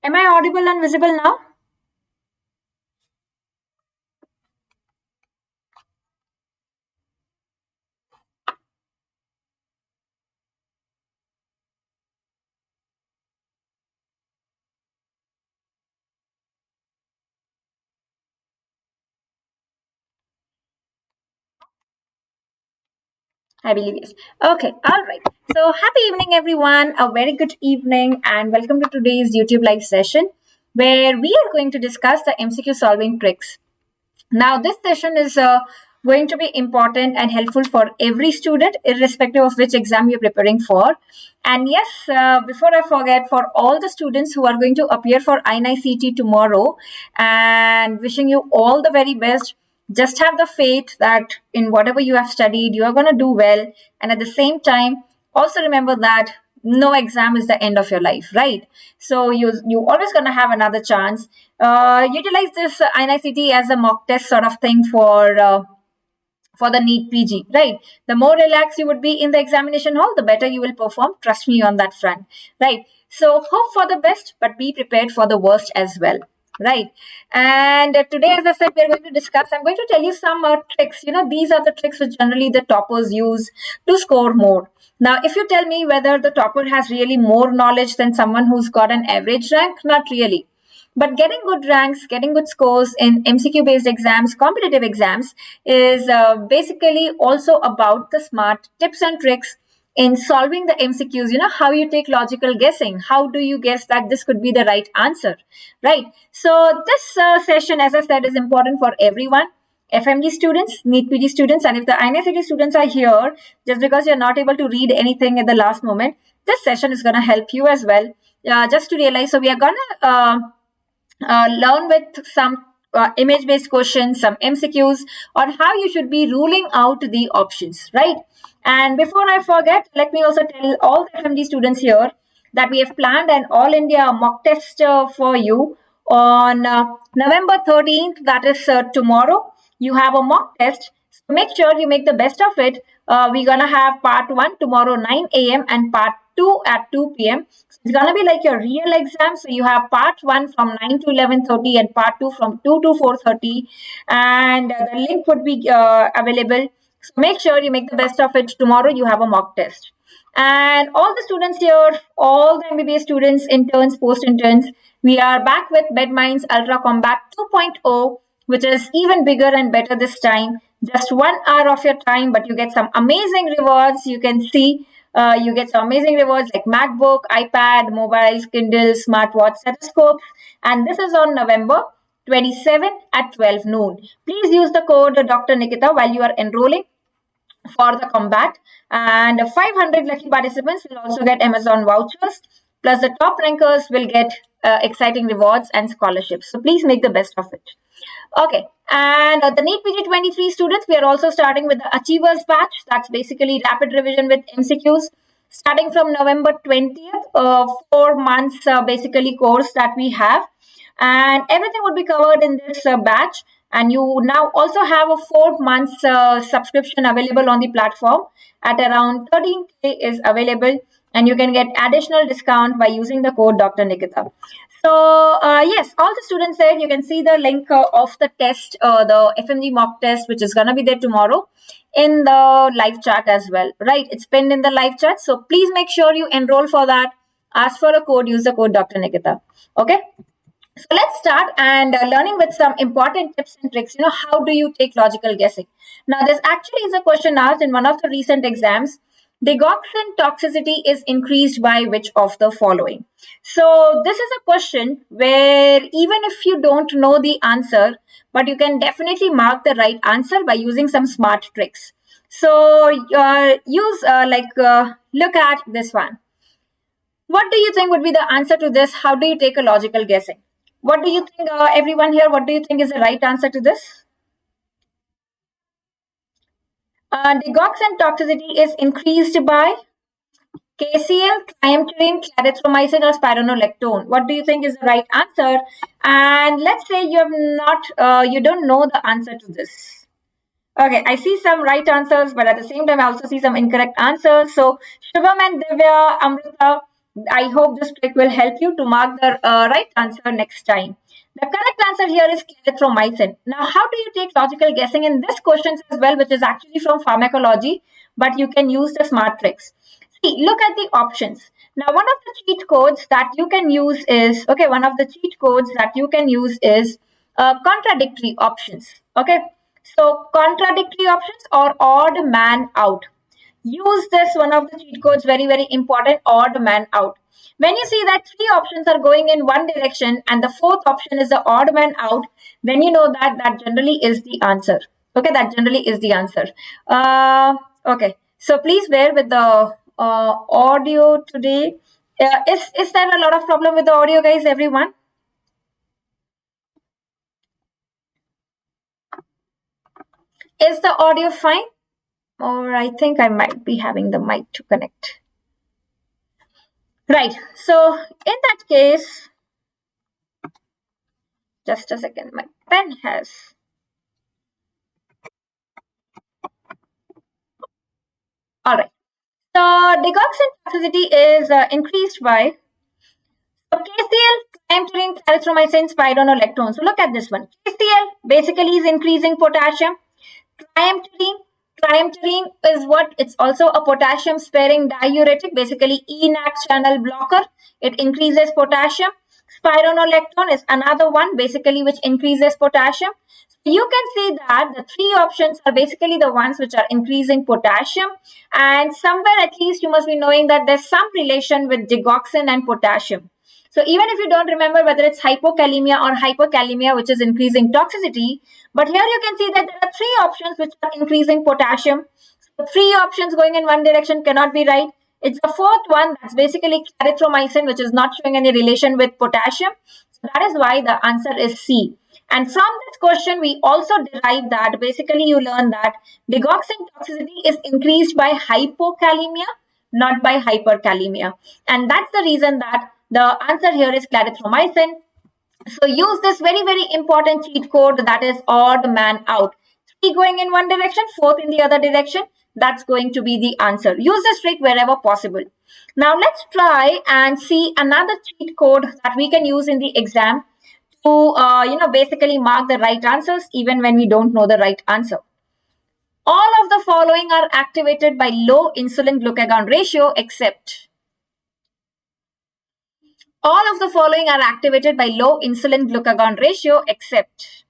Am I audible and visible now? I believe yes. Okay, all right. So, happy evening, everyone. A very good evening, and welcome to today's YouTube live session where we are going to discuss the MCQ solving tricks. Now, this session is going to be important and helpful for every student, irrespective of which exam you're preparing for. And yes, before I forget, for all the students who are going to appear for INICT tomorrow, and wishing you all the very best. Just have the faith that in whatever you have studied, you are going to do well. And at the same time, also remember that no exam is the end of your life, right? So you always gonna have another chance. Utilize this INICT as a mock test sort of thing for the NEET PG, right? The more relaxed you would be in the examination hall, the better you will perform. Trust me on that front, right? So hope for the best, but be prepared for the worst as well. Right. And today, as I said, we're going to discuss, I'm going to tell you some tricks. These are the tricks which generally the toppers use to score more. Now, if you tell me whether the topper has really more knowledge than someone who's got an average rank, not really. But getting good ranks, getting good scores in MCQ based exams, competitive exams, is basically also about the smart tips and tricks in solving the MCQs, how you take logical guessing. How do you guess that this could be the right answer, right? So this session, as I said, is important for everyone. FMG students, NEET PG students, and if the INICT students are here, just because you're not able to read anything at the last moment, this session is going to help you as well. Just to realize, so we are going to learn with some image-based questions, some MCQs on how you should be ruling out the options, right? And before I forget, let me also tell all the FMG students here that we have planned an all India mock test for you on November 13th, that is tomorrow. You have a mock test. So make sure you make the best of it. We're going to have part 1 tomorrow 9 a.m. and part 2 at 2 p.m. So it's going to be like your real exam. So you have part 1 from 9 to 11:30 and part 2 from 2 to 4:30. And the link would be available. So make sure you make the best of it. Tomorrow you have a mock test. And all the students here, all the MBBS students, interns, post-interns, we are back with BedMinds Ultra Combat 2.0, which is even bigger and better this time. Just 1 hour of your time, but you get some amazing rewards. You can see you get some amazing rewards like MacBook, iPad, mobiles, Kindle, smartwatch, stethoscope. And this is on November 27 at 12 noon. Please use the code Dr. Nikita while you are enrolling for the combat, and 500 lucky participants will also get Amazon vouchers, plus the top rankers will get exciting rewards and scholarships. So please make the best of it. Okay, and the NEET PG 23 students, we are also starting with the Achievers batch. That's basically rapid revision with MCQs starting from November 20th, 4 months basically course that we have, and everything would be covered in this batch. And you now also have a 4 months subscription available on the platform at around 13K is available, and you can get additional discount by using the code Dr. Nikita. So yes, all the students there, you can see the link of the test, the FMG mock test, which is going to be there tomorrow in the live chat as well, right? It's pinned in the live chat. So please make sure you enroll for that. Ask for a code, use the code Dr. Nikita. Okay. So let's start and learning with some important tips and tricks. How do you take logical guessing? Now, this actually is a question asked in one of the recent exams. Digoxin toxicity is increased by which of the following? So this is a question where even if you don't know the answer, but you can definitely mark the right answer by using some smart tricks. So look at this one. What do you think would be the answer to this? How do you take a logical guessing? What do you think, everyone here? What do you think is the right answer to this? Digoxin toxicity is increased by KCl, triamterene, clarithromycin, or spironolactone. What do you think is the right answer? And let's say you have not, you don't know the answer to this. Okay, I see some right answers, but at the same time, I also see some incorrect answers. So Shubham and Divya, Amrita, I hope this trick will help you to mark the right answer next time. The correct answer here is clarithromycin. Now, how do you take logical guessing in this question as well, which is actually from pharmacology, but you can use the smart tricks. See, look at the options. Now, one of the cheat codes that you can use is, okay, one of the cheat codes that you can use is contradictory options. Okay, so contradictory options or odd man out. Use this, one of the cheat codes, very, very important, odd man out. When you see that three options are going in one direction and the fourth option is the odd man out, then you know that that generally is the answer. Okay, that generally is the answer. Okay, so please bear with the audio today. Is there a lot of problem with the audio, guys, everyone? Is the audio fine? Or I think I might be having the mic to connect. Right, so in that case, just a second, my pen has. All right, so digoxin toxicity is increased by KCl, triamterene, clarithromycin, spironolactone. So look at this one. KCl basically is increasing potassium. Triamterene is what? It's also a potassium sparing diuretic, basically ENAC channel blocker. It increases potassium. Spironolactone is another one, basically, which increases potassium. So you can see that the three options are basically the ones which are increasing potassium. And somewhere at least you must be knowing that there's some relation with digoxin and potassium. So even if you don't remember whether it's hypokalemia or hyperkalemia, which is increasing toxicity, but here you can see that there are three options which are increasing potassium. So three options going in one direction cannot be right. It's the fourth one, that's basically clarithromycin, which is not showing any relation with potassium. So that is why the answer is C. And from this question, we also derive that basically you learn that digoxin toxicity is increased by hypokalemia, not by hyperkalemia. And that's the reason that the answer here is clarithromycin. So use this very, very important cheat code, that is odd man out. Three going in one direction, fourth in the other direction. That's going to be the answer. Use this trick wherever possible. Now let's try and see another cheat code that we can use in the exam to basically mark the right answers even when we don't know the right answer. All of the following are activated by low insulin glucagon ratio except. All of the following are activated by low insulin glucagon ratio except.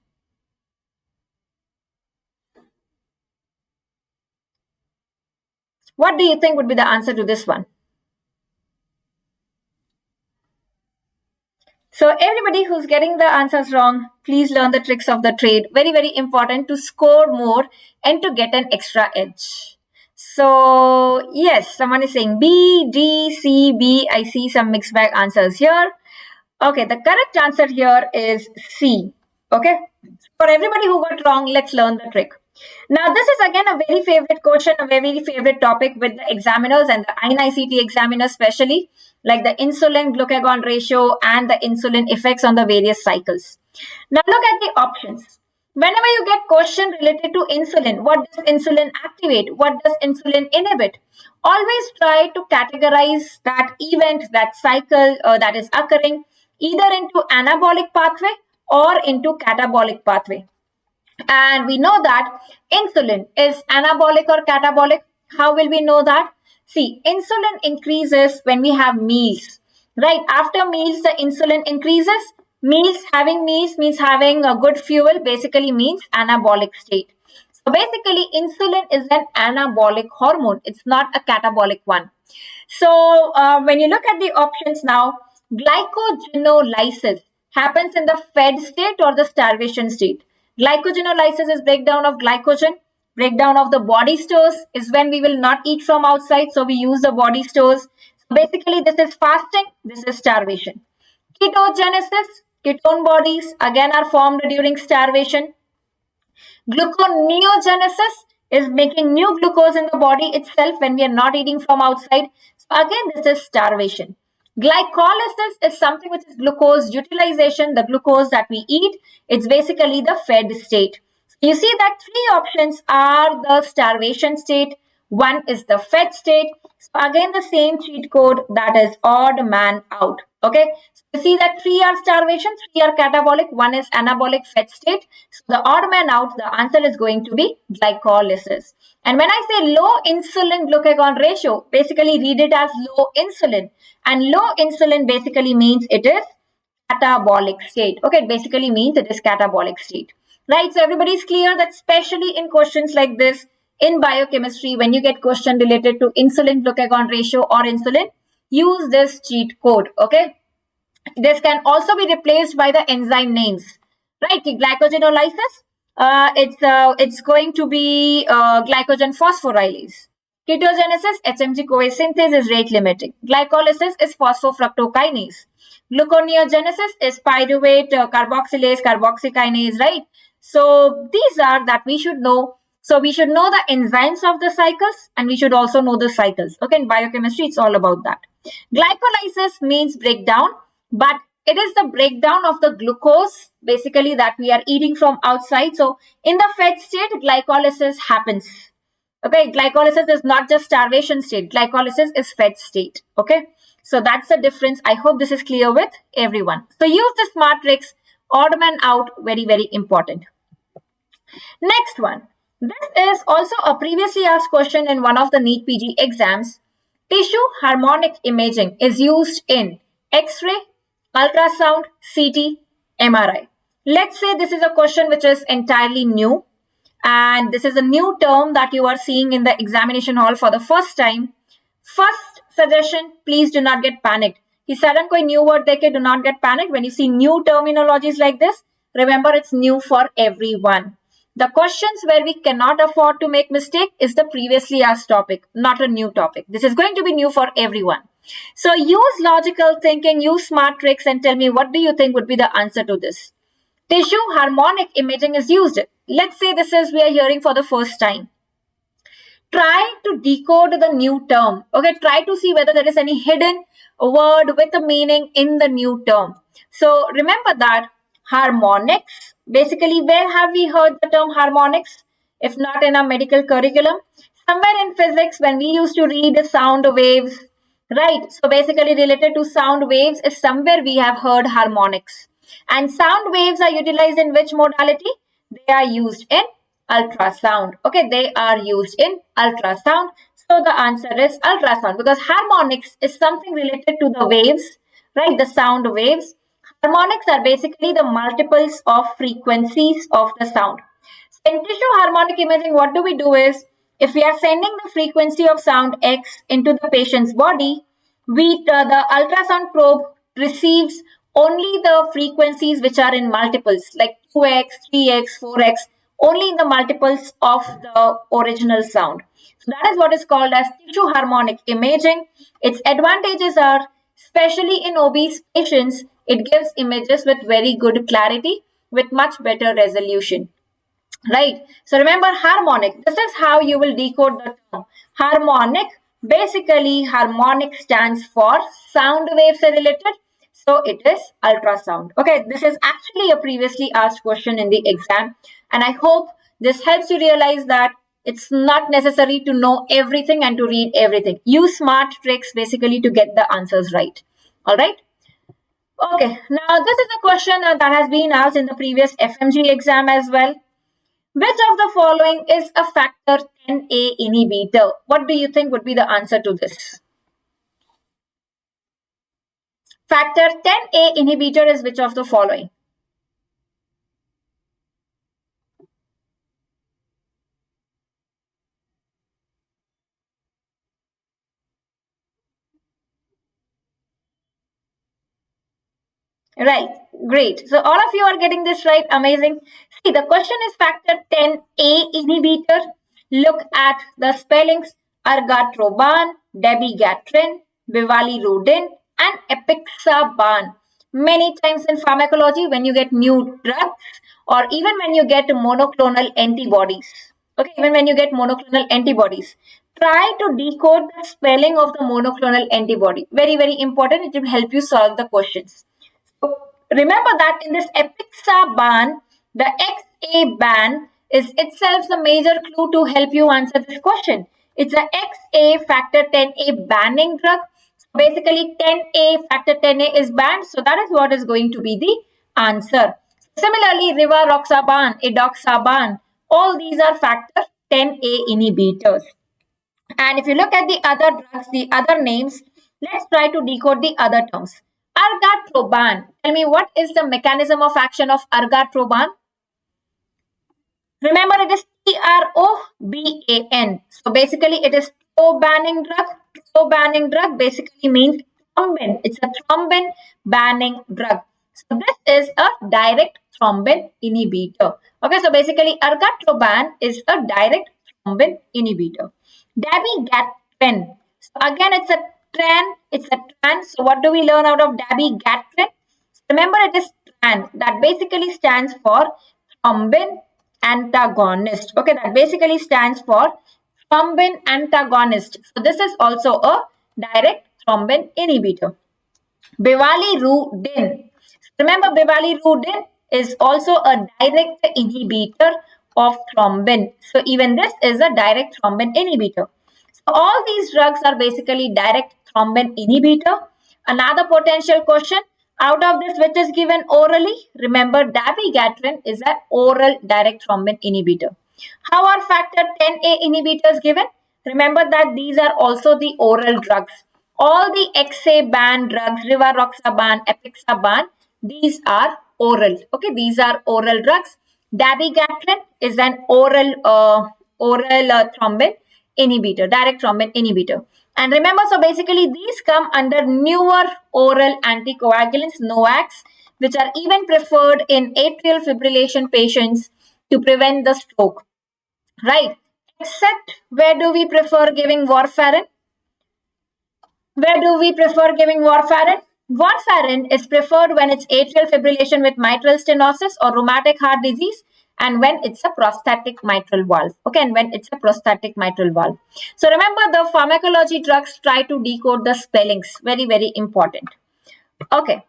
What do you think would be the answer to this one? So everybody who's getting the answers wrong, please learn the tricks of the trade. Very, very important to score more and to get an extra edge. So yes, someone is saying B, D, C, B. I see some mixed bag answers here. Okay, the correct answer here is C. Okay, for everybody who got wrong, let's learn the trick. Now, this is again a very favorite question, a very favorite topic with the examiners and the INICT examiners especially, like the insulin glucagon ratio and the insulin effects on the various cycles. Now, look at the options. Whenever you get question related to insulin, what does insulin activate? What does insulin inhibit? Always try to categorize that event, that cycle that is occurring either into anabolic pathway or into catabolic pathway. And we know that insulin is anabolic or catabolic. How will we know that? See, insulin increases when we have meals, right? After meals, the insulin increases. Having meals means having a good fuel, basically means anabolic state. So basically, insulin is an anabolic hormone. It's not a catabolic one. So when you look at the options now, glycogenolysis happens in the fed state or the starvation state. Glycogenolysis is breakdown of glycogen. Breakdown of the body stores is when we will not eat from outside, so we use the body stores. So basically, this is fasting, this is starvation. Ketogenesis, ketone bodies again are formed during starvation. Gluconeogenesis is making new glucose in the body itself when we are not eating from outside. So again, this is starvation. Glycolysis is something which is glucose utilization, the glucose that we eat. It's basically the fed state. You see that three options are the starvation state, one is the fed state. So again, the same cheat code, that is odd man out. Okay, so you see that 3 are starvation, 3 are catabolic, 1 is anabolic fed state. So the odd man out, the answer is going to be glycolysis. And when I say low insulin glucagon ratio, basically read it as low insulin. And low insulin basically means it is catabolic state. Okay, it basically means it is catabolic state. Right, so everybody is clear that especially in questions like this, in biochemistry, when you get question related to insulin glucagon ratio or insulin, use this cheat code. Okay, this can also be replaced by the enzyme names. Right, glycogenolysis, it's going to be glycogen phosphorylase. Ketogenesis, HMG-CoA synthase is rate limiting. Glycolysis is phosphofructokinase. Gluconeogenesis is pyruvate carboxylase, carboxykinase, right? So these are that we should know. So we should know the enzymes of the cycles, and we should also know the cycles. Okay, in biochemistry, it's all about that. Glycolysis means breakdown, but it is the breakdown of the glucose basically that we are eating from outside. So in the fed state, glycolysis happens. Okay, glycolysis is not just starvation state. Glycolysis is fed state. Okay, so that's the difference. I hope this is clear with everyone. So use the smart tricks. Odd man out, very, very important. Next one. This is also a previously asked question in one of the NEET PG exams. Tissue harmonic imaging is used in X-ray, ultrasound, CT, MRI. Let's say this is a question which is entirely new, and this is a new term that you are seeing in the examination hall for the first time. First suggestion, please do not get panicked. कि sudden कोई new word देके do not get panicked. When you see new terminologies like this, remember it's new for everyone. The questions where we cannot afford to make mistake is the previously asked topic, not a new topic. This is going to be new for everyone. So use logical thinking, use smart tricks, and tell me what do you think would be the answer to this. Tissue harmonic imaging is used. Let's say this is we are hearing for the first time. Try to decode the new term. Okay, try to see whether there is any hidden word with a meaning in the new term. So remember that harmonics, basically where have we heard the term harmonics? If not in our medical curriculum, somewhere in physics when we used to read sound waves, right? So basically related to sound waves is somewhere we have heard harmonics. And sound waves are utilized in which modality? They are used in ultrasound. Okay, they are used in ultrasound. So the answer is ultrasound, because harmonics is something related to the waves, right? The sound waves. Harmonics are basically the multiples of frequencies of the sound. So in tissue harmonic imaging, what do we do is, if we are sending the frequency of sound X into the patient's body, the ultrasound probe receives only the frequencies which are in multiples, like 2x, 3x, 4x, only in the multiples of the original sound. So that is what is called as tissue harmonic imaging. Its advantages are, especially in obese patients, it gives images with very good clarity, with much better resolution. Right. So remember harmonic. This is how you will decode the term. Harmonic. Basically, harmonic stands for sound waves related. So it is ultrasound. Okay. This is actually a previously asked question in the exam. And I hope this helps you realize that it's not necessary to know everything and to read everything. Use smart tricks basically to get the answers right. All right. Okay. Now, this is a question that has been asked in the previous FMGE exam as well. Which of the following is a factor 10A inhibitor? What do you think would be the answer to this? Factor 10A inhibitor is which of the following? Right, great. So all of you are getting this right. Amazing. See, the question is factor 10A inhibitor. Look at the spellings: argatroban, dabigatran, bivalirudin, and apixaban. Many times in pharmacology, when you get new drugs, or even when you get monoclonal antibodies, okay, even when you get monoclonal antibodies, try to decode the spelling of the monoclonal antibody. Very, very important. It will help you solve the questions. Remember that in this apixaban, the XA ban is itself the major clue to help you answer this question. It's a XA factor 10A banning drug. So basically 10A factor 10A is banned. So that is what is going to be the answer. Similarly, rivaroxaban, edoxaban, all these are factor 10A inhibitors. And if you look at the other drugs, the other names, let's try to decode the other terms. Argatroban. Tell me, what is the mechanism of action of argatroban? Remember, it is TROBAN. So basically, it is pro-banning drug. Pro-banning drug basically means thrombin. It's a thrombin banning drug. So this is a direct thrombin inhibitor. Okay, so basically, argatroban is a direct thrombin inhibitor. Dabigatran. So again, it's a tran. It's a tran. So what do we learn out of dabigatran? Remember, it is tran. That basically stands for thrombin antagonist. Okay, that basically stands for thrombin antagonist. So this is also a direct thrombin inhibitor. Bivalirudin. Remember, bivalirudin is also a direct inhibitor of thrombin. So even this is a direct thrombin inhibitor. So all these drugs are basically direct thrombin inhibitor. Another potential question, out of this, which is given orally? Remember, dabigatran is an oral direct thrombin inhibitor. How are factor 10A inhibitors given? Remember that these are also the oral drugs. All the XA banned drugs, rivaroxaban, apixaban, these are oral. Okay, these are oral drugs. Dabigatran is an oral thrombin inhibitor, direct thrombin inhibitor. And remember, so basically these come under newer oral anticoagulants, NOACs, which are even preferred in atrial fibrillation patients to prevent the stroke. Right? Except, where do we prefer giving warfarin? Where do we prefer giving warfarin? Warfarin is preferred when it's atrial fibrillation with mitral stenosis or rheumatic heart disease, and when it's a prostatic mitral valve. Okay, and when it's a prostatic mitral valve. So remember, the pharmacology drugs try to decode the spellings. Very, very important. Okay.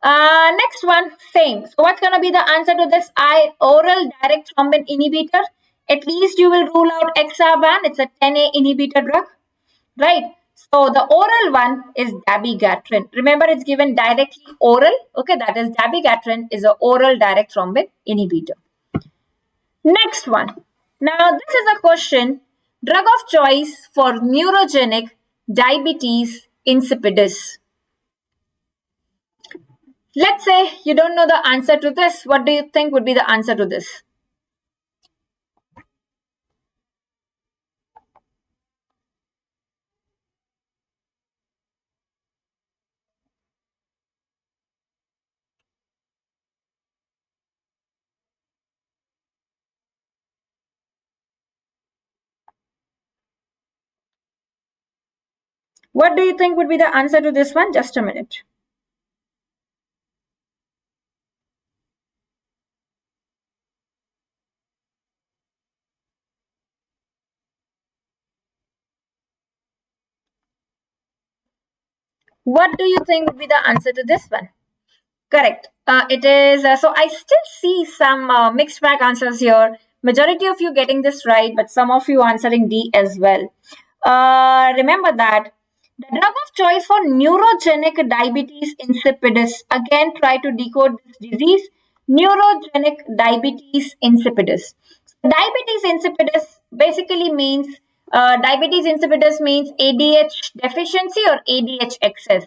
Next one, same. So what's going to be the answer to this? Oral direct thrombin inhibitor. At least you will rule out hexaban. It's a 10A inhibitor drug. Right? So the oral one is dabigatran. Remember, it's given directly oral. Okay, that is dabigatran is an oral direct thrombin inhibitor. Next one. Now, this is a question. Drug of choice for neurogenic diabetes insipidus. Let's say you don't know the answer to this. What do you think would be the answer to this? What do you think would be the answer to this one? Just a minute. What do you think would be the answer to this one? Correct. It is. So I still see some mixed bag answers here. Majority of you getting this right, but some of you answering D as well. Remember that the drug of choice for neurogenic diabetes insipidus. Again, try to decode this disease. Neurogenic diabetes insipidus. Diabetes insipidus basically means diabetes insipidus means ADH deficiency or ADH excess.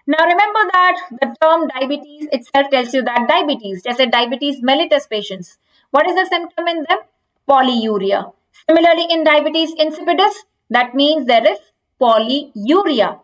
Now remember that the term diabetes itself tells you that diabetes, just like diabetes mellitus patients. What is the symptom in them? Polyuria. Similarly, in diabetes insipidus, that means there is polyuria.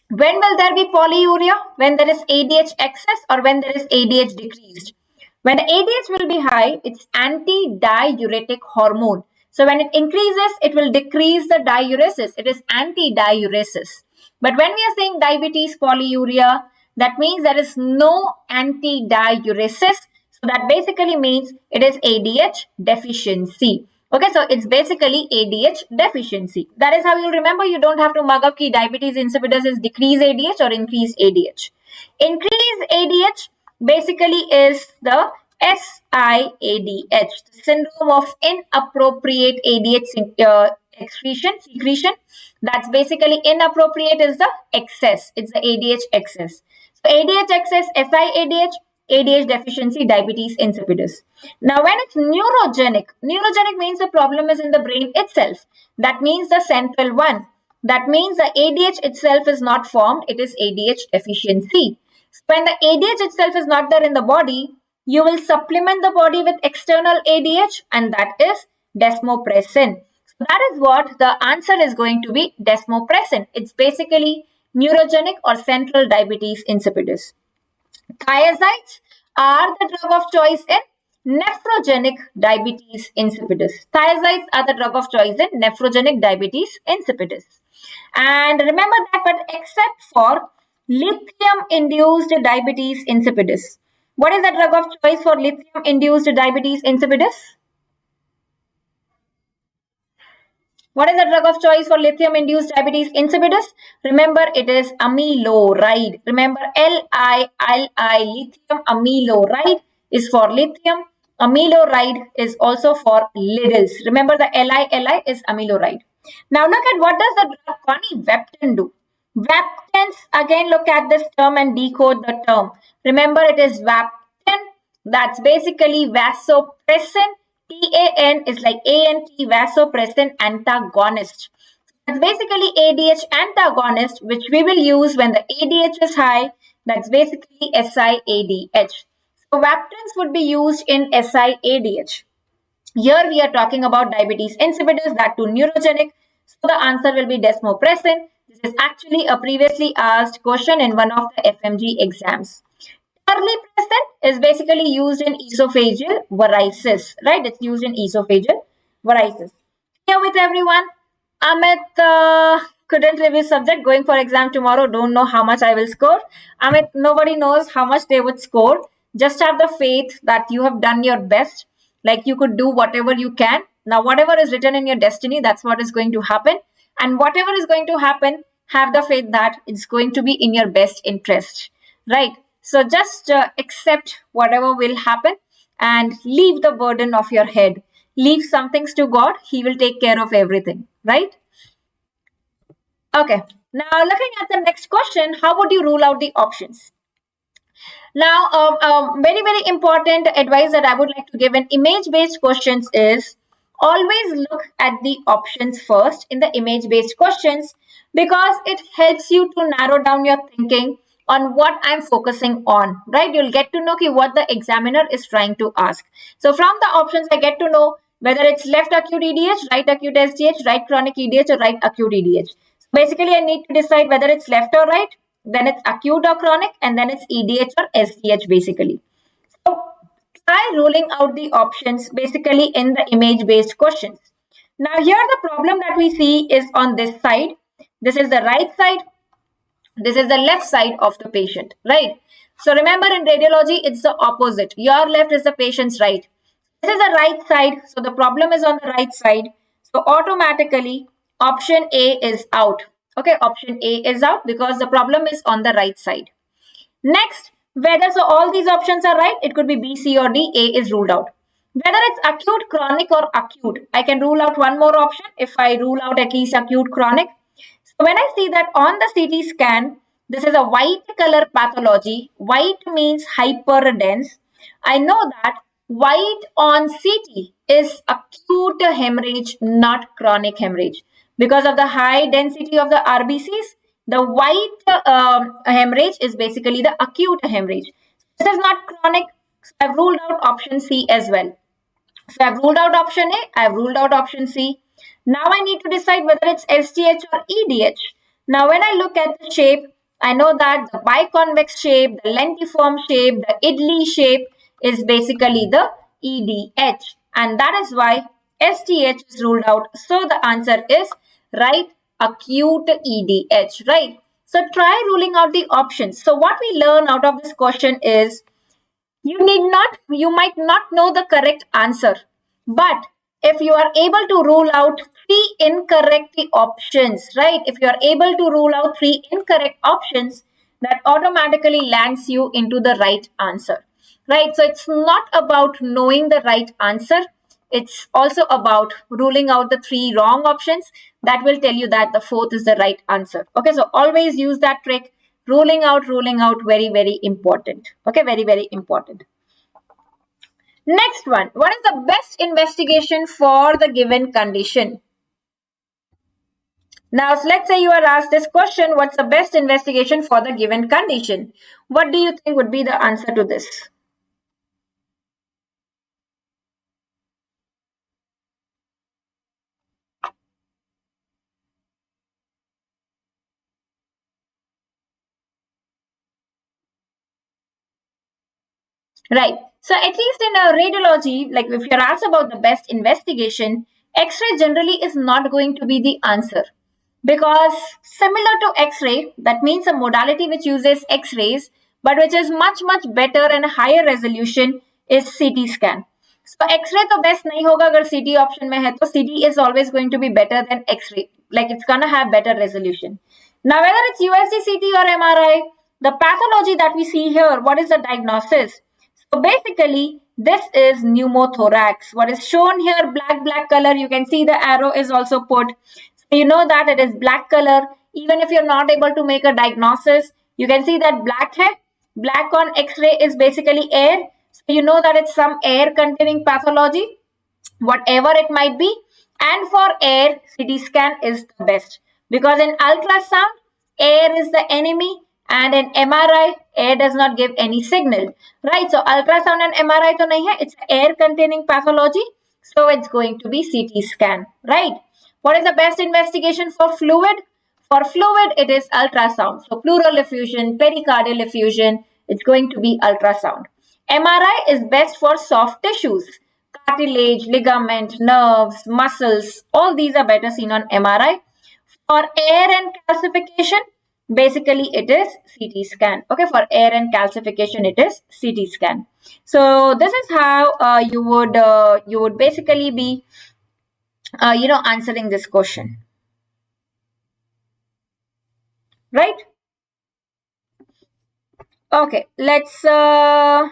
When will there be polyuria? When there is ADH excess or when there is ADH decreased? When the ADH will be high, it's anti-diuretic hormone. So when it increases, it will decrease the diuresis. It is anti-diuresis. But when we are saying diabetes polyuria, that means there is no anti-diuresis. So that basically means it is ADH deficiency. Okay, so it's basically ADH deficiency. That is how you'll remember. You don't have to mug up ki diabetes insipidus is decrease ADH or increase ADH. Increase ADH basically is the SIADH, the syndrome of inappropriate ADH secretion. That's basically inappropriate is the excess. It's the ADH excess. So ADH excess, SIADH, ADH deficiency, diabetes insipidus. Now when it's neurogenic means the problem is in the brain itself. That means the central one. That means the ADH itself is not formed. It is ADH deficiency. When the ADH itself is not there in the body, you will supplement the body with external ADH, and that is desmopressin. So that is what the answer is going to be, desmopressin. It's basically neurogenic or central diabetes insipidus. Thiazides are the drug of choice in nephrogenic diabetes insipidus. Thiazides are the drug of choice in nephrogenic diabetes insipidus. And remember that, but except for lithium-induced diabetes insipidus. What is the drug of choice for lithium-induced diabetes insipidus? What is the drug of choice for lithium-induced diabetes insipidus? Remember, it is amiloride. Remember, L-I-L-I, lithium amiloride is for lithium. Amiloride is also for liddles. Remember, the L-I-L-I is amiloride. Now, look at what does the drug conivaptan do. Vaptans, again, look at this term and decode the term. Remember, it is vaptan. That's basically vasopressin. TAN is like ANT, vasopressin antagonist. That's basically ADH antagonist, which we will use when the ADH is high. That's basically SIADH. So vaptans would be used in SIADH. Here we are talking about diabetes insipidus, that too neurogenic. So the answer will be desmopressin. This is actually a previously asked question in one of the FMGE exams. Terlipressin is basically used in esophageal varices, right? It's used in esophageal varices. Here with everyone, Amit couldn't review subject, going for exam tomorrow. Don't know how much I will score. Amit, nobody knows how much they would score. Just have the faith that you have done your best. Like you could do whatever you can. Now, whatever is written in your destiny, that's what is going to happen. And whatever is going to happen, have the faith that it's going to be in your best interest, right? So just accept whatever will happen and leave the burden off your head. Leave some things to God. He will take care of everything, right? Okay. Now, looking at the next question, how would you rule out the options? Now, very, very important advice that I would like to give in image-based questions is always look at the options first in the image-based questions, because it helps you to narrow down your thinking on what I'm focusing on, right? You'll get to know what the examiner is trying to ask. So from the options, I get to know whether it's left acute EDH, right acute SDH, right chronic EDH, or right acute EDH. So basically, I need to decide whether it's left or right, then it's acute or chronic, and then it's EDH or SDH basically. So try ruling out the options basically in the image-based questions. Now here the problem that we see is on this side. This is the right side. This is the left side of the patient, right? So remember, in radiology, it's the opposite. Your left is the patient's right. This is the right side. So the problem is on the right side. So automatically, option A is out. Okay, option A is out because the problem is on the right side. Next, whether so all these options are right, it could be B, C, or D. A is ruled out. Whether it's acute, chronic, or acute, I can rule out one more option if I rule out at least acute, chronic. So when I see that on the CT scan, this is a white color pathology. White means hyperdense. I know that white on CT is acute hemorrhage, not chronic hemorrhage. Because of the high density of the RBCs, the white hemorrhage is basically the acute hemorrhage. This is not chronic, so I've ruled out option C as well. So I've ruled out option A, I've ruled out option C. Now I need to decide whether it's SDH or EDH. Now when I look at the shape, I know that the biconvex shape, the lentiform shape, the idly shape is basically the EDH. And that is why SDH is ruled out. So the answer is right acute EDH, right? So try ruling out the options. So what we learn out of this question is you might not know the correct answer, but if you are able to rule out 3 incorrect options, right? If you are able to rule out 3 incorrect options, that automatically lands you into the right answer, right? So it's not about knowing the right answer. it's also about ruling out the 3 wrong options. That will tell you that the 4th is the right answer. Okay, so always use that trick. Ruling out, very, very important. Okay, very, very important. Next one, what is the best investigation for the given condition? Now, let's say you are asked this question, what's the best investigation for the given condition? What do you think would be the answer to this? Right. So at least in a radiology, like if you're asked about the best investigation, X-ray generally is not going to be the answer. Because similar to X-ray, that means a modality which uses X-rays, but which is much, much better and higher resolution is CT scan. So X-ray तो best नहीं होगा अगर CT option में है तो CT is always going to be better than X-ray. Like it's gonna have better resolution. Now whether it's USG, CT or MRI, the pathology that we see here, what is the diagnosis? So basically, this is pneumothorax. What is shown here, black color, you can see the arrow is also put. So you know that it is black color. Even if you're not able to make a diagnosis, you can see that black hai. Black on X-ray is basically air. So you know that it's some air containing pathology, whatever it might be. And for air, CT scan is the best. Because in ultrasound, air is the enemy. And in MRI, air does not give any signal, right? So ultrasound and MRI to nahi hai, it's air containing pathology. So it's going to be CT scan, right? What is the best investigation for fluid? For fluid, it is ultrasound. So pleural effusion, pericardial effusion, it's going to be ultrasound. MRI is best for soft tissues, cartilage, ligament, nerves, muscles, all these are better seen on MRI. For air and calcification, basically it is CT scan. Okay, for air and calcification it is CT scan. So this is how you would basically be answering this question, right? Okay, let's go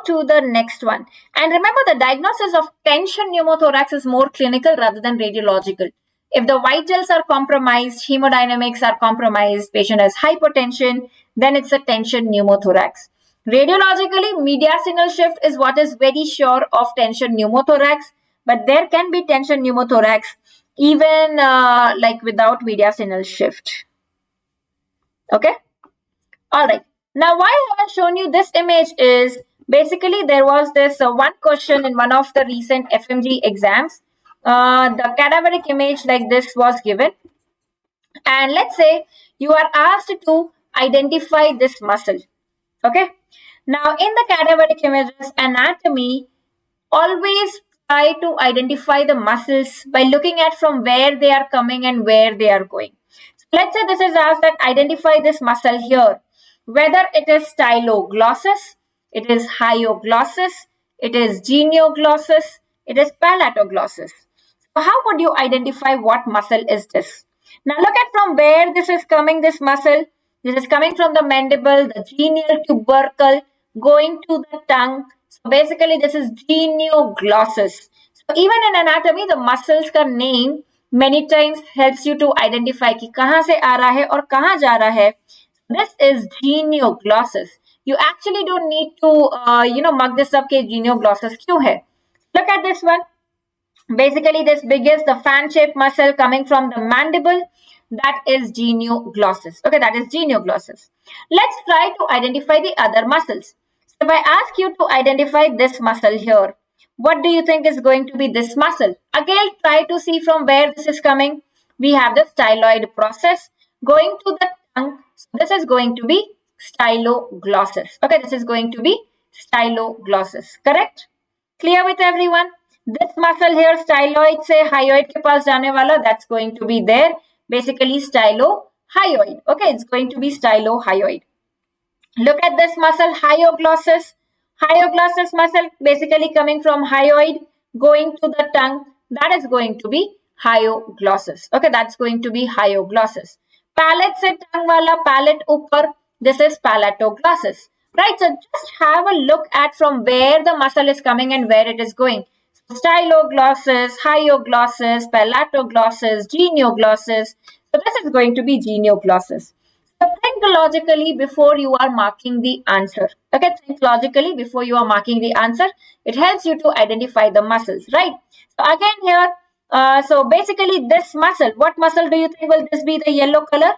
to the next one. And remember, the diagnosis of tension pneumothorax is more clinical rather than radiological. If the vitals are compromised, hemodynamics are compromised, patient has hypotension, then it's a tension pneumothorax. Radiologically, mediastinal shift is what is very sure of tension pneumothorax, but there can be tension pneumothorax even like without mediastinal shift. Okay? All right. Now, why I haven't shown you this image is basically there was this one question in one of the recent FMGE exams. The cadaveric image like this was given. And let's say you are asked to identify this muscle. Okay. Now, in the cadaveric images anatomy, always try to identify the muscles by looking at from where they are coming and where they are going. So let's say this is asked that identify this muscle here. Whether it is styloglossus, it is hyoglossus, it is genioglossus, it is palatoglossus. So how would you identify what muscle is this? Now look at from where this is coming, this muscle. This is coming from the mandible, the genial tubercle, going to the tongue. So basically this is genioglossus. So even in anatomy, the muscles का name many times helps you to identify कि कहाँ से आ रहा है और कहाँ जा रहा है. This is genioglossus. You actually don't need to, mug this up कि genioglossus क्यों है. Look at this one. Basically, this biggest, the fan-shaped muscle coming from the mandible, that is genioglossus. Okay, that is genioglossus. Let's try to identify the other muscles. So if I ask you to identify this muscle here, what do you think is going to be this muscle? Again, try to see from where this is coming. We have the styloid process going to the tongue. So this is going to be styloglossus. Okay, this is going to be styloglossus. Correct? Clear with everyone? This muscle here, styloid से hyoid के पास जाने वाला, that's going to be there. Basically, stylohyoid. Okay, it's going to be stylohyoid. Look at this muscle, hyoglossus. Hyoglossus muscle basically coming from hyoid, going to the tongue. That is going to be hyoglossus. Okay, that's going to be hyoglossus. Palate से tongue वाला, palate ऊपर, this is palatoglossus. Right, so just have a look at from where the muscle is coming and where it is going. Styloglossus, hyoglossus, palatoglossus, genioglossus. So this is going to be genioglossus. So think logically before you are marking the answer. Okay, think logically before you are marking the answer. It helps you to identify the muscles, right? So again here, so basically this muscle, what muscle do you think will this be the yellow color?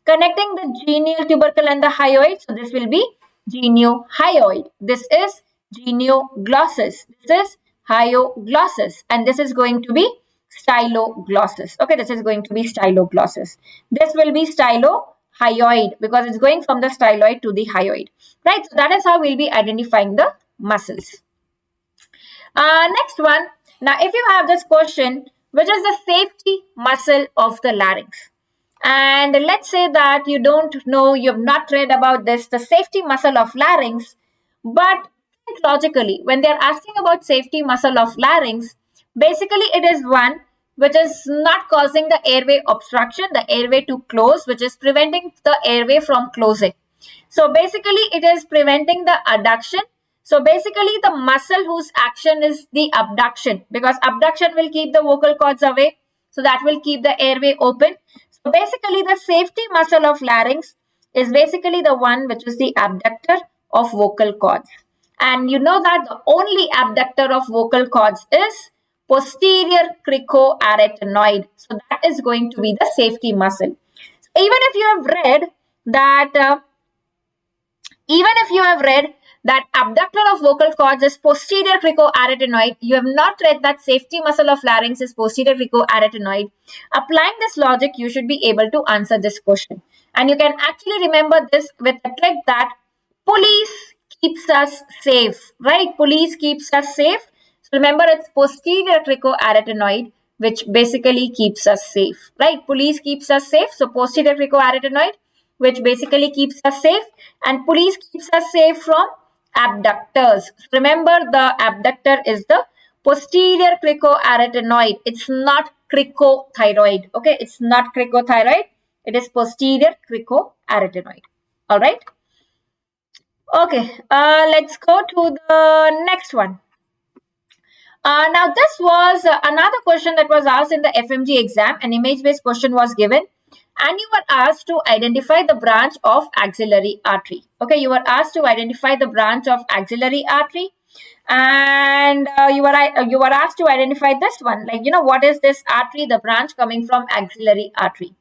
Connecting the genial tubercle and the hyoid. So this will be geniohyoid. This is genioglossus. This is hyoglossus. And this is going to be styloglossus. Okay, this is going to be styloglossus. This will be stylohyoid because it's going from the styloid to the hyoid. Right, so that is how we'll be identifying the muscles. Next one. Now, if you have this question, which is the safety muscle of the larynx? And let's say that you don't know, you've not read about this, the safety muscle of larynx, but think logically, when they're asking about safety muscle of larynx, basically it is one which is not causing the airway obstruction, the airway to close, which is preventing the airway from closing. So basically it is preventing the adduction. So basically the muscle whose action is the abduction, because abduction will keep the vocal cords away. So that will keep the airway open. So basically the safety muscle of larynx is basically the one which is the abductor of vocal cords. And you know that the only abductor of vocal cords is posterior cricoarytenoid. So that is going to be the safety muscle. So even if you have read that abductor of vocal cords is posterior cricoarytenoid, you have not read that safety muscle of larynx is posterior cricoarytenoid. Applying this logic, you should be able to answer this question. And you can actually remember this with the trick that police keeps us safe, right? Police keeps us safe. So remember, it's posterior cricoarytenoid which basically keeps us safe, right? Police keeps us safe. So posterior cricoarytenoid which basically keeps us safe, and police keeps us safe from abductors. Remember, the abductor is the posterior cricoarytenoid. It's not cricothyroid. Okay, it's not cricothyroid. It is posterior cricoarytenoid. All right. Okay, let's go to the next one. Now, this was another question that was asked in the FMGE exam. An image-based question was given, and you were asked to identify the branch of axillary artery. Okay, you were asked to identify the branch of axillary artery, and you were asked to identify this one. Like, you know, what is this artery? The branch coming from axillary artery.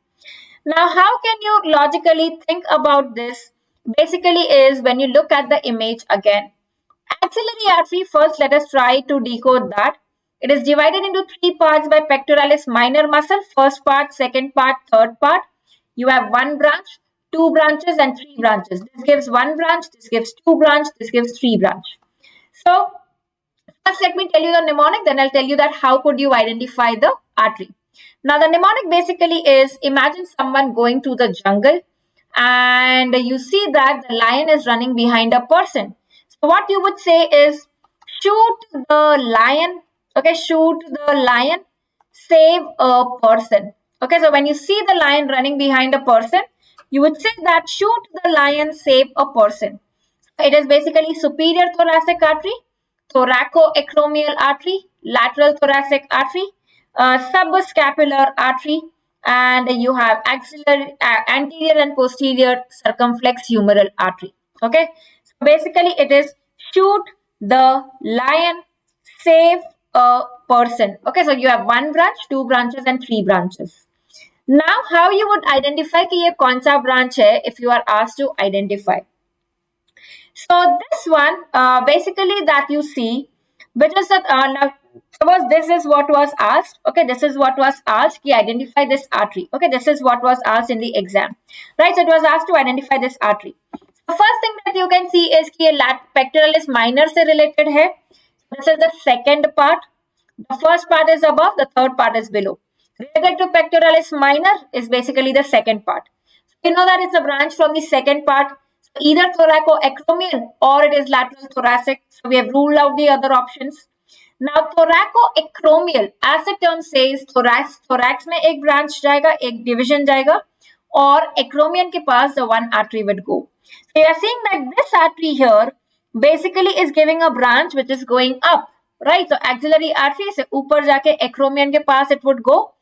Now, how can you logically think about this? Basically, is when you look at the image again. Axillary artery, first let us try to decode that. It is divided into three parts by pectoralis minor muscle. First part, second part, third part. You have one branch, two branches and three branches. This gives one branch, this gives two branch, this gives three branch. So first let me tell you the mnemonic, then I'll tell you that how could you identify the artery. Now the mnemonic basically is, imagine someone going to the jungle and you see that the lion is running behind a person. So what you would say is, shoot the lion. Okay, shoot the lion, save a person. Okay, so when you see the lion running behind a person, you would say that shoot the lion, save a person. It is basically superior thoracic artery, thoracoacromial artery, lateral thoracic artery, subscapular artery, and you have axillary, anterior and posterior circumflex humeral artery. Okay, so basically it is shoot the lion, save a person. Okay, so you have one branch, two branches and three branches. Now, how you would identify कि ये कौन सा branch है if you are asked to identify. So this one, basically that you see, which is that now suppose this is what was asked. Okay, this is what was asked. Ki identify this artery. Okay, this is what was asked in the exam, right? So it was asked to identify this artery. The first thing that you can see is कि ये pectoralis minor से related है. This is the second part. The first part is above, the third part is below. Related to pectoralis minor is basically the second part. So you know that it's a branch from the second part. So either thoracoacromial or it is lateral thoracic. So we have ruled out the other options. Now thoracoacromial, as the term says, thorax में एक branch जाएगा, एक division जाएगा, और acromion के पास the one artery would go. So you are seeing that this artery here basically is giving a branch which is going up. right? So axillary artery से ऊपर जाके acromion के पास it would go.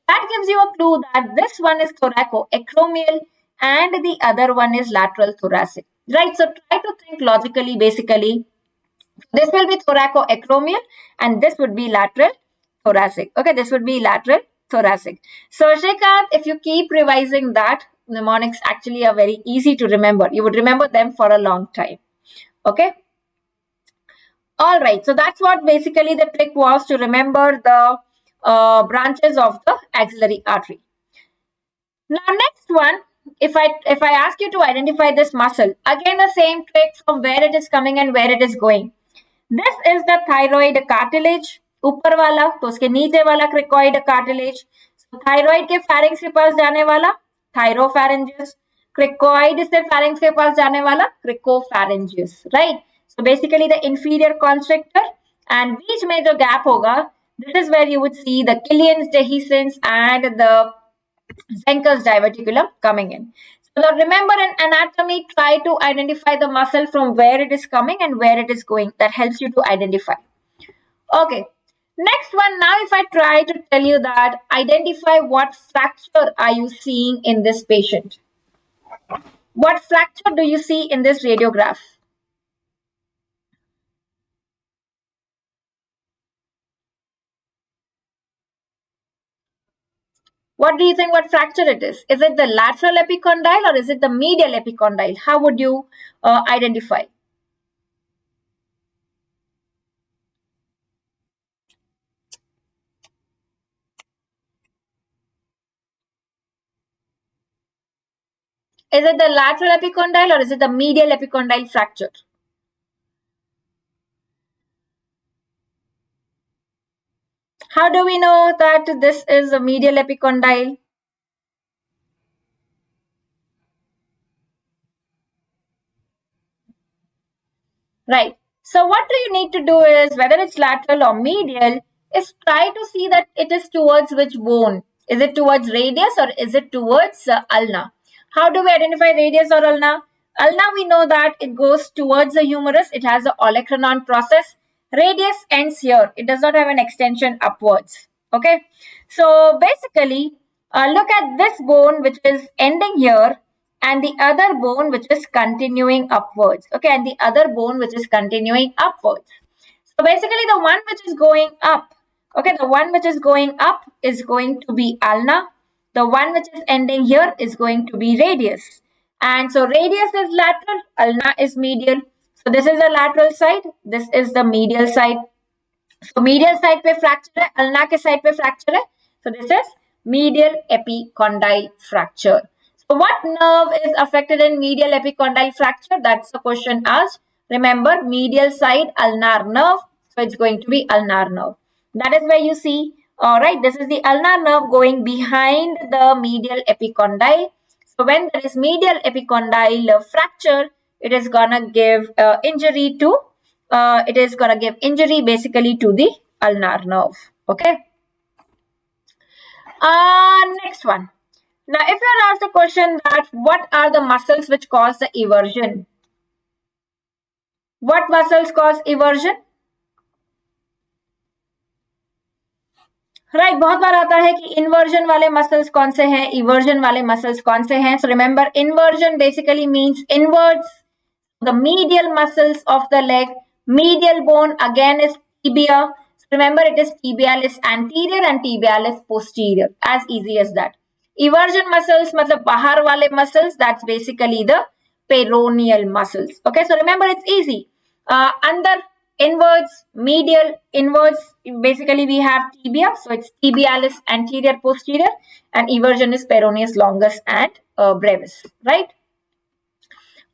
That gives you a clue that this one is thoracoacromial and the other one is lateral thoracic, right? So try to think logically. Basically, this will be thoracoacromial and this would be lateral thoracic. Okay, this would be lateral thoracic. So Shrikant, if you keep revising that, mnemonics actually are very easy to remember. You would remember them for a long time. Okay. All right. So that's what basically the trick was, to remember the branches of the axillary artery. Now next one, if I ask you to identify this muscle, again the same trick, from where it is coming and where it is going. This is the thyroid cartilage, ऊपर वाला, तो उसके नीचे वाला cricoid cartilage. So thyroid के pharynx के पास जाने वाला thyropharyngeus, cricoid से pharynx के पास जाने वाला cricopharyngeus, right? So basically the inferior constrictor, and बीच में जो gap होगा, this is where you would see the Killian's dehiscence and the Zenker's diverticulum coming in. So now remember, in anatomy, try to identify the muscle from where it is coming and where it is going. That helps you to identify. Okay. Next one, now if I try to tell you that, identify what fracture are you seeing in this patient? What fracture do you see in this radiograph? What do you think what fracture it is? Is it the lateral epicondyle or is it the medial epicondyle? How would you identify? Is it the lateral epicondyle or is it the medial epicondyle fracture? How do we know that this is a medial epicondyle? Right. So what do you need to do is, whether it's lateral or medial, is try to see that it is towards which bone. Is it towards radius or is it towards ulna? How do we identify radius or ulna? Ulna, we know that it goes towards the humerus. It has the olecranon process. Radius ends here. It does not have an extension upwards. Okay. So basically, look at this bone which is ending here, and the other bone which is continuing upwards. Okay, and the other bone which is continuing upwards. So basically the one which is going up, okay, the one which is going up is going to be ulna. The one which is ending here is going to be radius. And so radius is lateral, ulna is medial. So this is the lateral side, this is the medial side. So medial side पे fracture है, ulna के side पे fracture है. So this is medial epicondyle fracture. So what nerve is affected in medial epicondyle fracture? That's the question asked. Remember, medial side ulnar nerve. So it's going to be ulnar nerve. That is where you see, alright, this is the ulnar nerve going behind the medial epicondyle. So when there is medial epicondyle fracture, it is gonna give injury to, basically to the ulnar nerve. Okay. Next one. Now, if you are asked the question that what are the muscles which cause the eversion? What muscles cause eversion? Right बहुत बार आता है कि inversion वाले muscles कौन से हैं, eversion वाले muscles कौन से हैं. So remember, inversion basically means inwards the medial muscles of the leg. Medial bone again is tibia. Remember, it is tibialis anterior and tibialis posterior. As easy as that. Eversion muscles मतलब बाहर वाले muscles, that's basically the peroneal muscles. Okay, so remember it's easy. Under inwards, medial, inwards, basically we have tibia, so it's tibialis anterior posterior, and eversion is peroneus longus and brevis, right?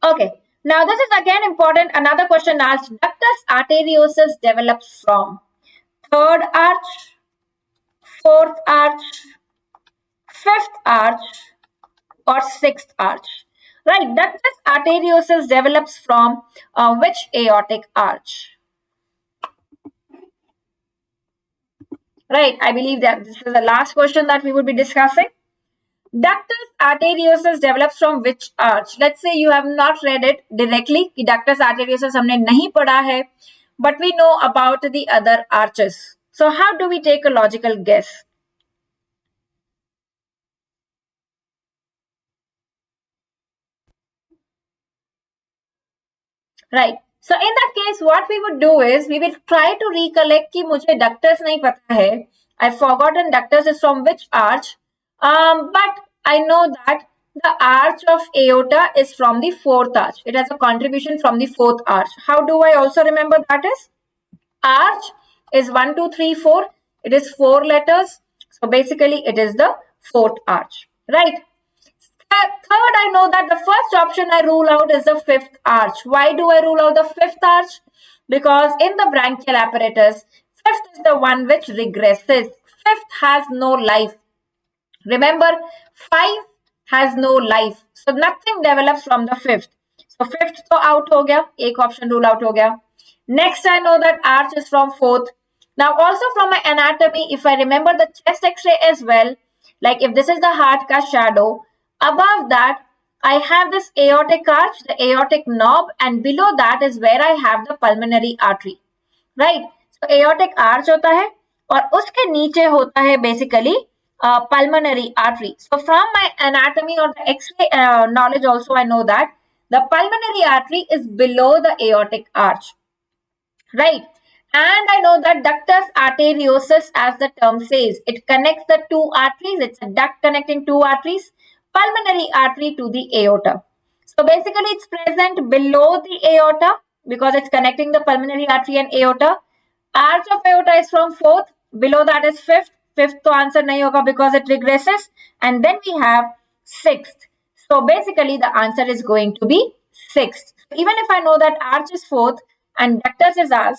Okay. Now this is again important. Another question asked, ductus arteriosus develops from third arch, fourth arch, fifth arch, or sixth arch. Right, ductus arteriosus develops from which aortic arch? Right, I believe that this is the last question that we would be discussing. Ductus arteriosus develops from which arch? Let's say you have not read it directly कि ductus arteriosus हमने नहीं पढ़ा है, but we know about the other arches. So how do we take a logical guess? Right. So in that case, what we would do is we will try to recollect कि मुझे ductus नहीं पता है. I've forgotten ductus is from which arch. But I know that the arch of aorta is from the fourth arch. It has a contribution from the fourth arch. How do I also remember that is? Arch is 1, 2, 3, 4. It is 4 letters. So basically it is the fourth arch. Right. Third, I know that the first option I rule out is the fifth arch. Why do I rule out the fifth arch? Because in the branchial apparatus, fifth is the one which regresses. Fifth has no life. Remember, 5 has no life. So nothing develops from the fifth. So fifth तो out हो गया, एक option rule out हो गया. Next, I know that arch is from fourth. Now also from my anatomy, if I remember the chest x-ray as well, like if this is the heart ka shadow, above that I have this aortic arch, the aortic knob, and below that is where I have the pulmonary artery. Right? So aortic arch होता है और उसके नीचे होता है basically pulmonary artery. So from my anatomy or the x-ray knowledge also I know that the pulmonary artery is below the aortic arch. Right? And I know that ductus arteriosus, as the term says, it connects the two arteries. It's a duct connecting two arteries, pulmonary artery to the aorta. So basically it's present below the aorta because it's connecting the pulmonary artery and aorta. Arch of aorta is from fourth, below that is fifth. Fifth to answer nahi hoga because it regresses. And then we have sixth. So basically the answer is going to be sixth. Even if I know that arch is fourth and ductus is arch,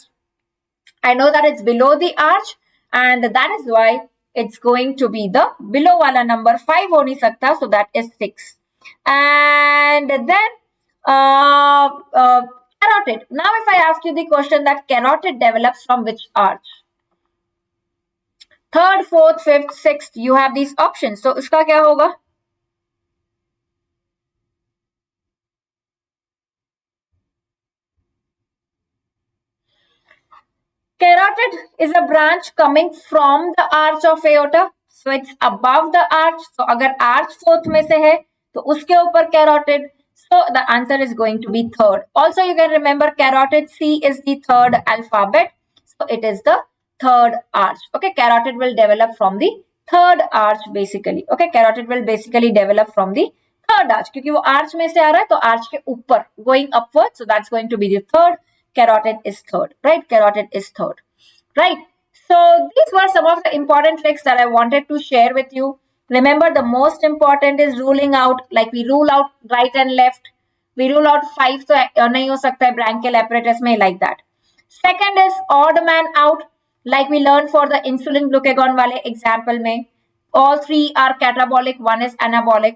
I know that it's below the arch, and that is why it's going to be the below wala number. 5 ho nahi sakta, so that is 6. And then carotid. Now if I ask you the question that carotid develops from which arch? Third, fourth, fifth, sixth, you have these options. So uska kya hoga? Carotid is a branch coming from the arch of aorta. So it's above the arch. So अगर arch fourth में से है तो उसके ऊपर carotid. So the answer is going to be third. Also you can remember carotid C is the third alphabet. So it is the third arch. Okay, carotid will develop from the third arch basically. Okay, carotid will basically develop from the third arch क्योंकि वो arch में से आ रहा है तो arch के ऊपर going upward. So that's going to be the third. Carotid is third, right? Carotid is third, right? So these were some of the important tricks that I wanted to share with you. Remember, the most important is ruling out, like we rule out right and left. We rule out 5 so nahi ho sakta hai branchial apparatus mein like that. Second is odd man out, like we learned for the insulin glucagon wale example mein. All 3 are catabolic, one is anabolic.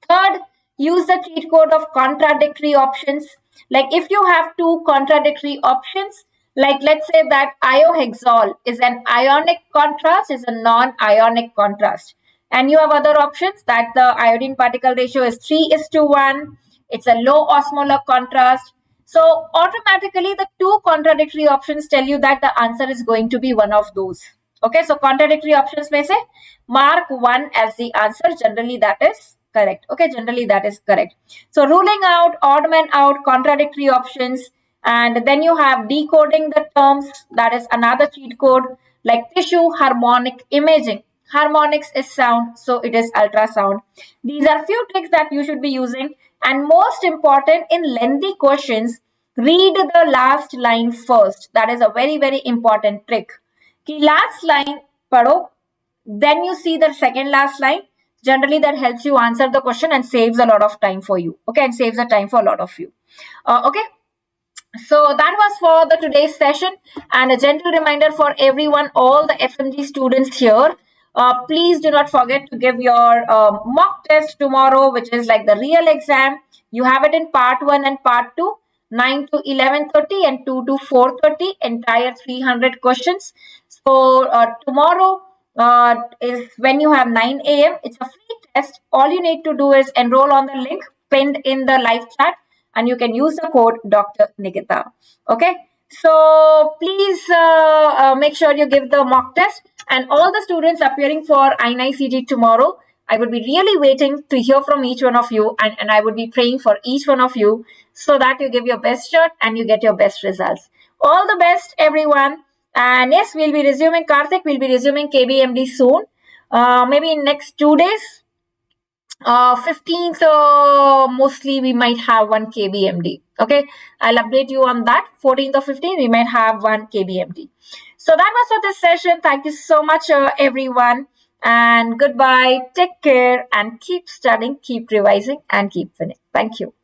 Third, use the cheat code of contradictory options. Like if you have two contradictory options, like let's say that iohexol is an ionic contrast, is a non-ionic contrast. And you have other options that the iodine particle ratio is 3:1. It's a low osmolar contrast. So automatically the two contradictory options tell you that the answer is going to be one of those. Okay, so contradictory options may say mark one as the answer. Generally that is correct. Okay, generally that is correct. So ruling out, odd man out, contradictory options, and then you have decoding the terms. That is another cheat code, like tissue harmonic imaging. Harmonics is sound, so it is ultrasound. These are few tricks that you should be using. And most important, in lengthy questions, read the last line first. That is a very, very important trick. Ki last line padho, then you see the second last line. Generally that helps you answer the question and saves a lot of time for you. Okay, and saves the time for a lot of you. Okay, so that was for the today's session, and a gentle reminder for everyone, all the FMG students here, please do not forget to give your mock test tomorrow, which is like the real exam. You have it in part 1 and part 2, 9 to 11:30 and 2 to 4:30, entire 300 questions. So tomorrow is when you have 9 a.m. It's a free test. All you need to do is enroll on the link pinned in the live chat, and you can use the code Dr. Nikita. Okay. So please make sure you give the mock test, and all the students appearing for INICG tomorrow, I would be really waiting to hear from each one of you, and I would be praying for each one of you so that you give your best shot and you get your best results. All the best, everyone. And yes, we'll be resuming, Karthik, we'll be resuming KBMD soon. Maybe in next 2 days. 15th, mostly we might have one KBMD. Okay, I'll update you on that. 14th or 15th, we might have one KBMD. So that was for this session. Thank you so much, everyone. And goodbye. Take care and keep studying, keep revising, and keep winning. Thank you.